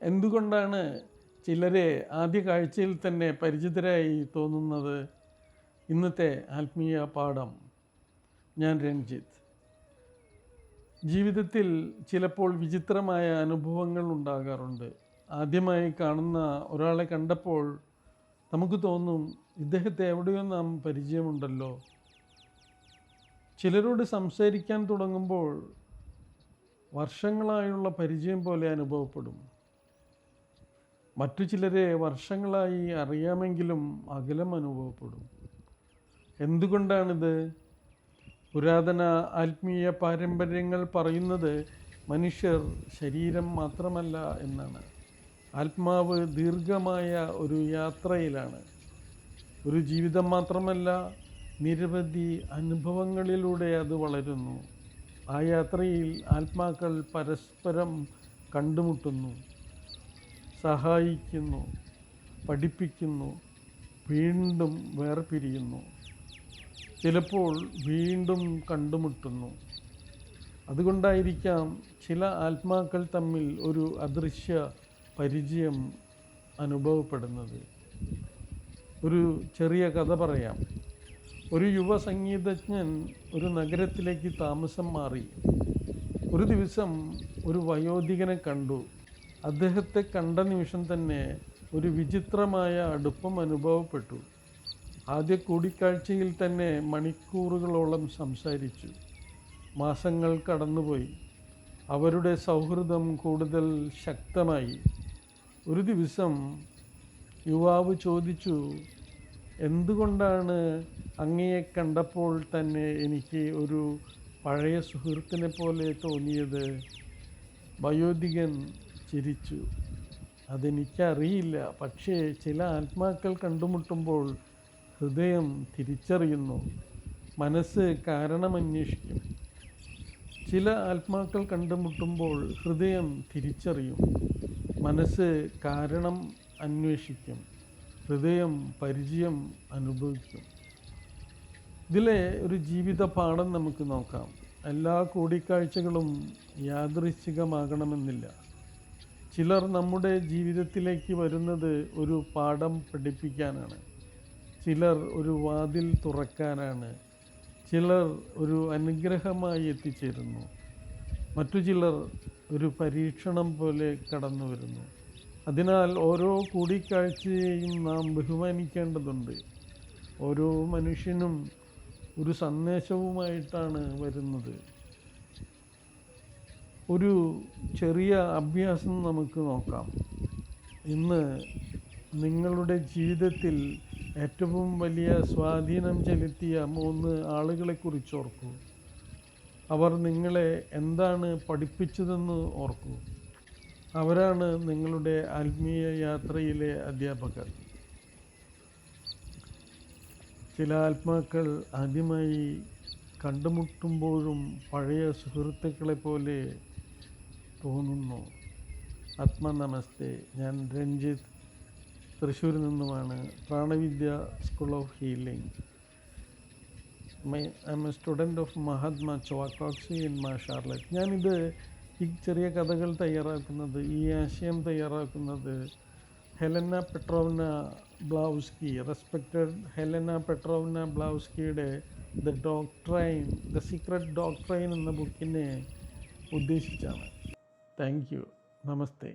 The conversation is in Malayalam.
എന്തുകൊണ്ടാണ് ചിലരെ ആദ്യ കാഴ്ചയിൽ തന്നെ പരിചിതരായി തോന്നുന്നത്? ഇന്നത്തെ ആത്മീയ പാഠം. ഞാൻ രഞ്ജിത്ത്. ജീവിതത്തിൽ ചിലപ്പോൾ വിചിത്രമായ അനുഭവങ്ങൾ ഉണ്ടാകാറുണ്ട്. ആദ്യമായി കാണുന്ന ഒരാളെ കണ്ടപ്പോൾ നമുക്ക് തോന്നും, ഇദ്ദേഹത്തെ എവിടെയോ നാം പരിചയമുണ്ടല്ലോ. ചിലരോട് സംസാരിക്കാൻ തുടങ്ങുമ്പോൾ വർഷങ്ങളായുള്ള പരിചയം പോലെ അനുഭവപ്പെടും. മറ്റു ചിലരെ വർഷങ്ങളായി അറിയാമെങ്കിലും അകലം അനുഭവപ്പെടും. എന്തുകൊണ്ടാണിത്? പുരാതന ആത്മീയ പാരമ്പര്യങ്ങൾ പറയുന്നത് മനുഷ്യർ ശരീരം മാത്രമല്ല എന്നാണ്. ആത്മാവ് ദീർഘമായ ഒരു യാത്രയിലാണ്. ഒരു ജീവിതം മാത്രമല്ല, നിരവധി അനുഭവങ്ങളിലൂടെ അത് വളരുന്നു. ആ യാത്രയിൽ ആത്മാക്കൾ പരസ്പരം കണ്ടുമുട്ടുന്നു, സഹായിക്കുന്നു, പഠിപ്പിക്കുന്നു, വീണ്ടും വേർപിരിയുന്നു, ചിലപ്പോൾ വീണ്ടും കണ്ടുമുട്ടുന്നു. അതുകൊണ്ടായിരിക്കാം ചില ആത്മാക്കൾ തമ്മിൽ ഒരു അദൃശ്യ പരിചയം അനുഭവപ്പെടുന്നത്. ഒരു ചെറിയ കഥ പറയാം. ഒരു യുവ സംഗീതജ്ഞൻ ഒരു നഗരത്തിലേക്ക് താമസം മാറി. ഒരു ദിവസം ഒരു വയോധികനെ കണ്ടു. അദ്ദേഹത്തെ കണ്ട നിമിഷം തന്നെ ഒരു വിചിത്രമായ അടുപ്പം അനുഭവപ്പെട്ടു. ആദ്യ കൂടിക്കാഴ്ചയിൽ തന്നെ മണിക്കൂറുകളോളം സംസാരിച്ചു. മാസങ്ങൾ കടന്നുപോയി. അവരുടെ സൗഹൃദം കൂടുതൽ ശക്തമായി. ഒരു ദിവസം യുവാവ് ചോദിച്ചു, എന്തുകൊണ്ടാണ് അങ്ങയെ കണ്ടപ്പോൾ തന്നെ എനിക്ക് ഒരു പഴയ സുഹൃത്തിനെ പോലെ തോന്നിയത്? വയോധികൻ ചിരിച്ചു. അതെനിക്കറിയില്ല, പക്ഷേ ചില ആത്മാക്കൾ കണ്ടുമുട്ടുമ്പോൾ ഹൃദയം തിരിച്ചറിയുന്നു, മനസ്സ് കാരണമന്വേഷിക്കും. ചില ആത്മാക്കൾ കണ്ടുമുട്ടുമ്പോൾ ഹൃദയം തിരിച്ചറിയും, മനസ്സ് കാരണം അന്വേഷിക്കും, ഹൃദയം പരിചയം അനുഭവിക്കും. ഇതിലെ ഒരു ജീവിത പാഠം നമുക്ക് നോക്കാം. എല്ലാ കൂടിക്കാഴ്ചകളും യാദൃച്ഛികമാകണമെന്നില്ല. ചിലർ നമ്മുടെ ജീവിതത്തിലേക്ക് വരുന്നത് ഒരു പാഠം പഠിപ്പിക്കാനാണ്. ചിലർ ഒരു വാതിൽ തുറക്കാനാണ്. ചിലർ ഒരു അനുഗ്രഹമായി എത്തിച്ചേരുന്നു. മറ്റു ചിലർ ഒരു പരീക്ഷണം പോലെ കടന്നു വരുന്നു. അതിനാൽ ഓരോ കൂടിക്കാഴ്ചയെയും നാം ബഹുമാനിക്കേണ്ടതുണ്ട്. ഓരോ മനുഷ്യനും ഒരു സന്ദേശവുമായിട്ടാണ് വരുന്നത്. ഒരു ചെറിയ അഭ്യാസം നമുക്ക് നോക്കാം. ഇന്ന് നിങ്ങളുടെ ജീവിതത്തിൽ ഏറ്റവും വലിയ സ്വാധീനം ചെലുത്തിയ 3 ആളുകളെക്കുറിച്ച് ഓർക്കൂ. അവർ നിങ്ങളെ എന്താണ് പഠിപ്പിച്ചതെന്ന് ഓർക്കൂ. അവരാണ് നിങ്ങളുടെ ആത്മീയ യാത്രയിലെ അധ്യാപകർ. ചില ആത്മാക്കൾ ആദ്യമായി കണ്ടുമുട്ടുമ്പോഴും പഴയ സുഹൃത്തുക്കളെ പോലെ തോന്നുന്നു. ആത്മനമസ്തേ. ഞാൻ രഞ്ജിത്ത്, തൃശ്ശൂരിൽ നിന്നുമാണ്. Pranavidya school of healing. I am a student of Mahatma Choa Kok Sui in Ma Charlotte. ഞാനിത് ഈ ചെറിയ കഥകൾ തയ്യാറാക്കുന്നത്, ഈ ആശയം തയ്യാറാക്കുന്നത് Helena Petrovna Blavatsky, respected Helena Petrovna ബ്ലാവുസ്കിയുടെ ദ സീക്രട്ട് ഡോക്ട്രൈൻ എന്ന ബുക്കിനെ ഉദ്ദേശിച്ചാണ്. Thank you. നമസ്തേ.